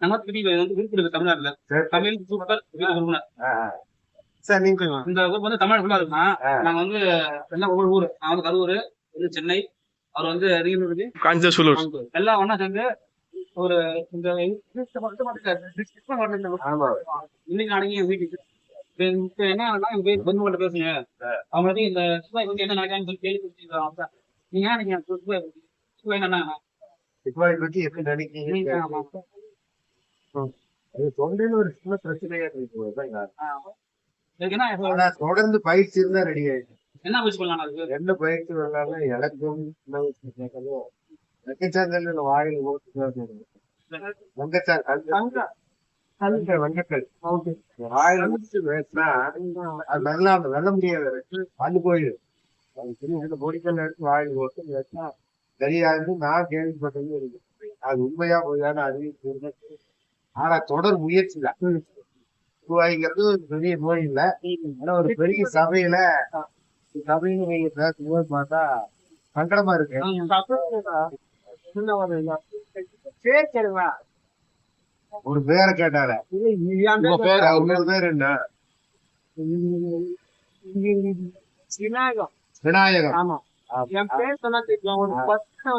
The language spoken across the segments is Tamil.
நம்ம வந்து விருது தமிழ்நாட்டுல தமிழ் சூப்பர் சார் நீங்க இந்த ஊர் வந்து தமிழ் ஃபுல்லா இருக்குன்னா நாங்க வந்து எல்லாம் ஒவ்வொரு ஊர் நான் வந்து கரூர் இது சென்னை அவர் வந்து அரியலூர் காஞ்சசூலூர் எல்லாம் ஒன்னா சேர்ந்து ஒரு இந்த இன்னைக்கு நாளைக்கு வீட்டுக்கு இப்ப என்ன எங்க போய் பந்து பேசுங்க அவங்க வந்து இந்த வந்து என்ன நினைக்கிறாங்கன்னு சொல்லி கேள்வி நீங்க நீங்க என்னன்னா பத்தி எப்படி நினைக்கிறீங்க தொண்டையில ஒரு சின்ன பிரச்சனையா இருக்கு தொடர்ந்து பயிற்சி இருந்தா ரெடி ஆயிடுச்சு என்ன பயிற்சி பண்ணலாம் அதுக்கு எந்த பயிற்சி பண்ணாலும் எனக்கும் வெங்கச்சாங்கல் வாயில் வெங்கக்கல் வாயில் முடிச்சு பேசினா அது வெல்ல முடியாது வந்து போயிடும் பொடிக்கல் எடுத்து வாயில் போட்டு பேசினா தெரியாது. நான் கேள்விப்பட்டது இருக்கு, அது உண்மையா போயான்னு அறிவிப்பு. ஆனா தொடர் முயற்சி தான் நோய்ங்கிறது ஒரு பெரிய நோய் இல்லை. ஆனா ஒரு பெரிய சபையில நீங்க பேசும்போது பார்த்தா சங்கடமா இருக்கு. ஒரு பேரை கேட்டால உங்க பேர் என்ன? விநாயகம். ஆமா, என் பேர் சொன்னா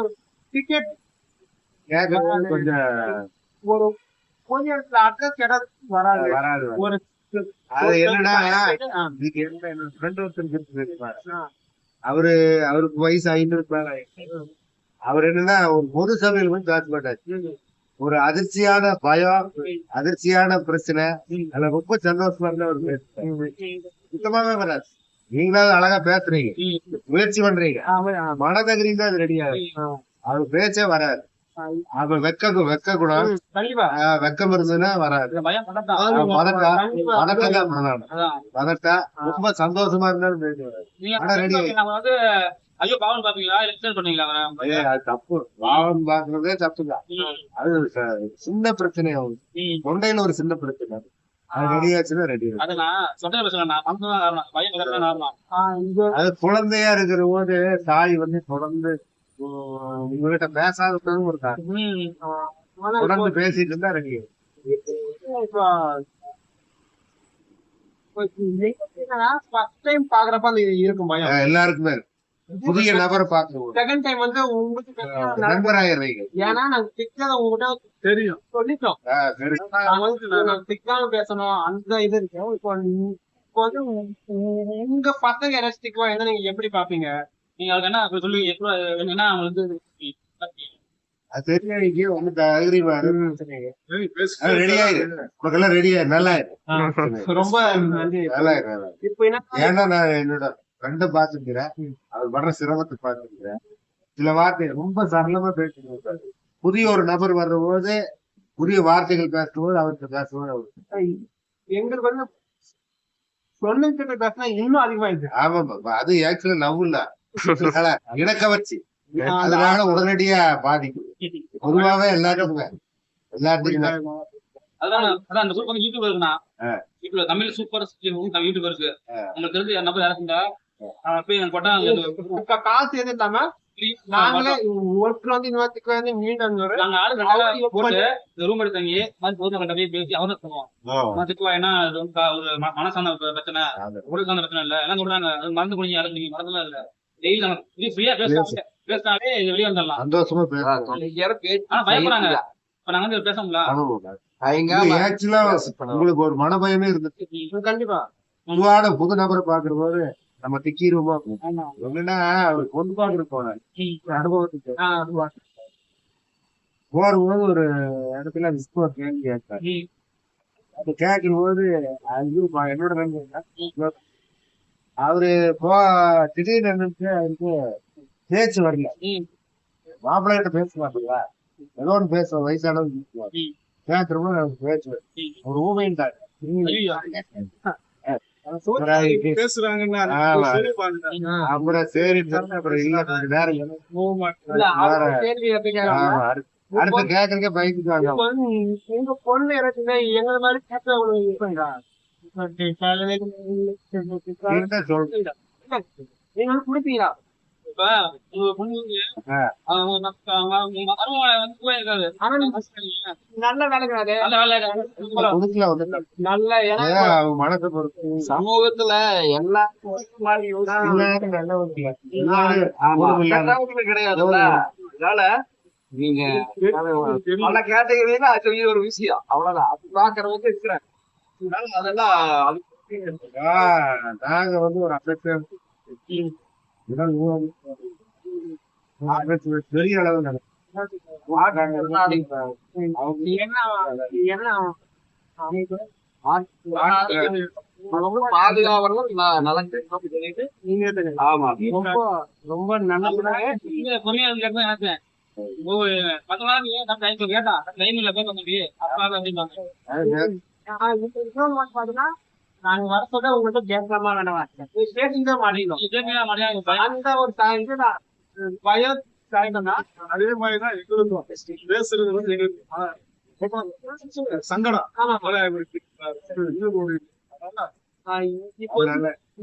ஒரு டிக்கெட் கொஞ்சம் ஒரு கொஞ்சம் அட்ரஸ் வராது வராது. ஒரு அது என்னன்னா இதுக்கு என்ன ஃப்ரெண்ட் ஒருத்தருக்கு அவருக்கு வயசு 500 அவர் என்னன்னா ஒரு பொது சபையில் வந்து பேச மாட்டாரு. ஒரு அதிர்ச்சியான பயம், அதிர்ச்சியான பிரச்சனை, அதுல ரொம்ப சந்தோஷமா இருந்தா ஒரு சுத்தமாவே வராது. நீங்களாவது அழகா பேசுறீங்க, முயற்சி பண்றீங்க, மனதகிரி தான் அது ரெடி ஆகும். அவர் பேச்சே வராது. அவர் வெக்க குணம், வெக்கம் இருந்ததுன்னா வராது. பதட்டா ரொம்ப சந்தோஷமா இருந்தாலும் ஐயோ பாவம் பாப்பீங்களா எக்ஸ்பிளைன் பண்ணீங்களா? அது தப்பு, பாவம் பாக்குறதே தப்புதான். அது சின்ன பிரச்சனை ஆகும், தொண்டையில ஒரு சின்ன பிரச்சனை, அது ரெடி ஆச்சுன்னா ரெடி. அது குழந்தையா இருக்கிற போது தாய் வந்து தொடர்ந்து உங்ககிட்ட பேசாததும் ஒரு தொடர்ந்து பேசிட்டு இருந்தா ரெடி. எல்லாருக்குமே புதிய நபரை பார்க்கணும். செகண்ட் டைம் வந்து உங்களுக்கு நண்பராயிடுறீங்க. ஏன்னா நாங்க திக்காத உங்ககிட்ட தெரியும் சொல்லிட்டோம், திக்காம பேசணும் அந்த இது இருக்கு. இப்போ வந்து உங்க பசங்க யாராச்சும் திக்குவா என்ன நீங்க எப்படி பாப்பீங்க? நீங்க அவருக்கு என்ன சொல்லுவீங்க? என்னன்னா அவங்க வந்து ரொம்ப என்னோட ஃப்ரெண்ட பாத்துக்கிறேன், அவர் வர்ற சிரமத்தை பாத்துக்கிறேன். சில வார்த்தை ரொம்ப சரளமா பேசிட்டு புதிய ஒரு நபர் வர்ற போது புதிய வார்த்தைகள் பேசும்போது அவருக்கு பேசும்போது எங்களுக்கு வந்து சொன்ன பேசினா இன்னும் அதிகமாயிடுச்சு. ஆமா, அது ஆக்சுவலா லவ் இல்ல, இணக்கவர்ச்சி. அதனால உடனடியா பாதிக்கும். பொதுவாவே எல்லாத்துக்குமே அதான் அந்த குரூப் வந்து யூடியூப் இருக்குண்ணா, யூடியூப்ல தமிழ் சூப்பர் யூடியூப் இருக்கு. உங்களுக்கு தெரிஞ்ச நம்பர் யாருக்குண்டா போய் காசு எதுவும் இல்லாம நாங்களே ஒருத்தர் வந்து இன்னொருத்துக்கு வந்து மீண்டும் நாங்க ஆளு போட்டு ரூம் எடுத்தாங்க பேசி அவரும் சொல்லுவோம் திட்டுவா. ஏன்னா ஒரு மனசான பிரச்சனை, உடல் சார்ந்த பிரச்சனை இல்ல எல்லாம் சொல்றாங்க. மறந்து போனீங்க யாரும் நீங்க மறந்துலாம் இல்ல. டெய்லி நம்ம ஃப்ரீயா பேசினாலே வெளியே வந்துடலாம். சந்தோஷமா ஆனா பயப்படுறாங்க. இப்ப நாங்க வந்து பேசணுங்களா? உங்களுக்கு ஒரு மன பயமே இருந்துச்சு. கண்டிப்பா புது நபரை பாக்குற போது நம்ம திக்கிருவோமா என்னன்னா அவர் கொண்டு பாக்குற போன அனுபவத்துக்கு போகும்போது ஒரு இடத்துல கேள்வி கேட்காரு. அது கேட்கும் போது என்னோட நண்பர் அவரு திடீர்னு அவருக்கு பேச்சு வரல. மாப்பிள்ளை கிட்ட பேச மாட்டீங்களா, ஏதோ ஒன்று பேசுவோம், வயசானவங்க பேசுறோம், பேச்சு ஒரு ஊமையும் தான் அப்புறம் சரி அப்புறம் இல்ல கொஞ்சம் நேரம் அடுத்த கேட்கறதுக்கே பயந்துட்டாங்க. உங்க பொண்ணு இறக்குங்க எங்க மாதிரி நீங்க குடுப்பீங்களா? இப்ப உங்க பொண்ணுக்கு மருமகளை வந்து போயிருக்காரு. ஆனா நல்ல வேலைக்கு நல்ல வேலை புதுசுல வந்து நல்ல அவன் மனசை பொறுத்து சமூகத்துல எல்லா எல்லாரும் நல்லவங்க இல்ல. எல்லாரும் ஆமா பொறுப்பு இல்லாத. கெட்டவங்க கிடையாதுல்ல. அதனால நீங்க பல கேட்டகரியில அது ஒரு விஷயம் அவ்வளவுதான். அது பாக்குறவங்க இருக்கிறாங்க. அதனால அதெல்லாம் நாங்க வந்து ஒரு அஃபெக்ஷன் பெரிய அளவு பாதுகாவலர் நலன் ஆமா ரொம்ப நல்ல பொறுமையா கேட்பேன் எனக்கு 10 நாளைக்கு நம்ம டைம் கேட்டா டைம்ல போய் தம்பி அப்பா அப்படிம்பாங்க. நாங்க வர சொல்ல உங்கள்கிட்ட கேட்கலாமா வேணாமா பேசிட்டு மாட்டேங்கிறோம். அந்த ஒரு பயம் சாய்ந்தா அதே மாதிரிதான் எங்களுக்கும் பேசுறது வந்து எங்களுக்கு சங்கடம். ஆமா.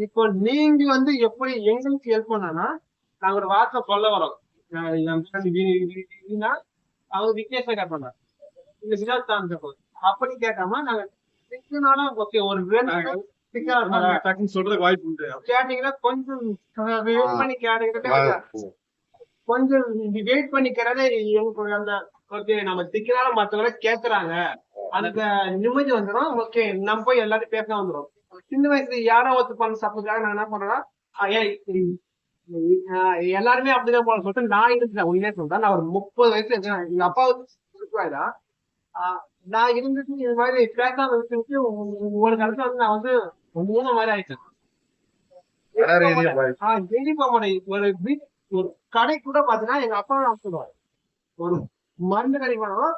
இப்போ நீங்க வந்து எப்படி எங்களுக்கு ஹெல்ப் பண்ணா நாங்க ஒரு வார்த்தை சொல்ல வரோம். அவங்க விக்னேஷ் கேட்பாங்க இந்த சிதார்த்தான் கேட்பாங்க. அப்படி கேட்காம நாங்க திக்குனாலும் ஓகே ஒரு சொல்றதுக்கு வாய்ப்பு உண்டு. கேட்டீங்கன்னா கொஞ்சம் வெயிட் பண்ணி கேட்டீங்கன்னா கொஞ்சம் வெயிட் பண்ணிக்கிறதே எனக்கு அந்த ஓகே நம்ம திக்கினாலும் மத்தவங்க கேக்குறாங்க அந்த நிம்மதி வந்துடும். ஓகே நம்ம போய் எல்லாரும் பேச வந்துடும். சின்ன வயசுல யாரோ ஒருத்தர் பண்ண சப்போஸாக நான் என்ன பண்றேன்னா எல்லாருமே அப்படிதான் போல சொல்லிட்டு நான் இருந்தேன். உண்மையே சொல்றேன். நான் ஒரு 30 வயசுல இருக்கேன். எங்க அப்பா தான் நான் இருந்துட்டு இது மாதிரி பேசாம விட்டு ஒரு காலத்துல வந்து நான் வந்து மூணு மாதிரி ஆயிட்டேன். வெளியே போக மாட்டேன். ஒரு கடை கூட பாத்தீங்கன்னா எங்க அப்பா நான் சொல்லுவாரு. ஒரு மருந்து கடை போனோம்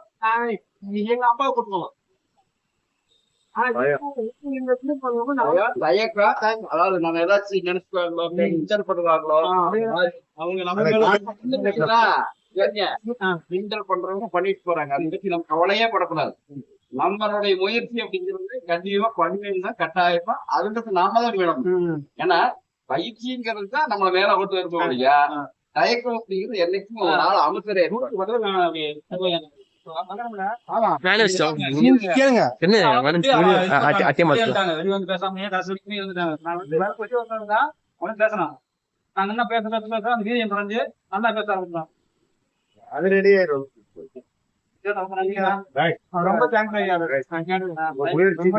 எங்க அப்பாவை கூட்டுவோம். அதாவது நம்ம ஏதாச்சும் நினைச்சுக்குவாங்களோ இன்டர் பண்ணுவாங்களோ அவங்க இன்டர் பண்றவங்க பண்ணிட்டு போறாங்க. அதை பத்தி நம்ம கவலையே படக்கூடாது. நம்மளுடைய முயற்சி அப்படிங்கிறது கண்டிப்பா பண்ணுவீங்கன்னா கட்டாயமா அதுக்கு நாம தான் வேணும். ஏன்னா பயிற்சிங்கிறது தான் நம்ம மேல கொண்டு வருவோம் இல்லையா. தயக்கம் அப்படிங்கிறது என்னைக்கும் ஒரு நாள் அமைச்சரே பேசணும். நாங்க என்ன பேச அந்த வீரியம் குறைஞ்சு நல்லா பேச ஆரம்பிச்சோம். அது ரெடி ஆயிடும். ரொம்ப தேங்க்ஸ் ஐயா. முயற்சி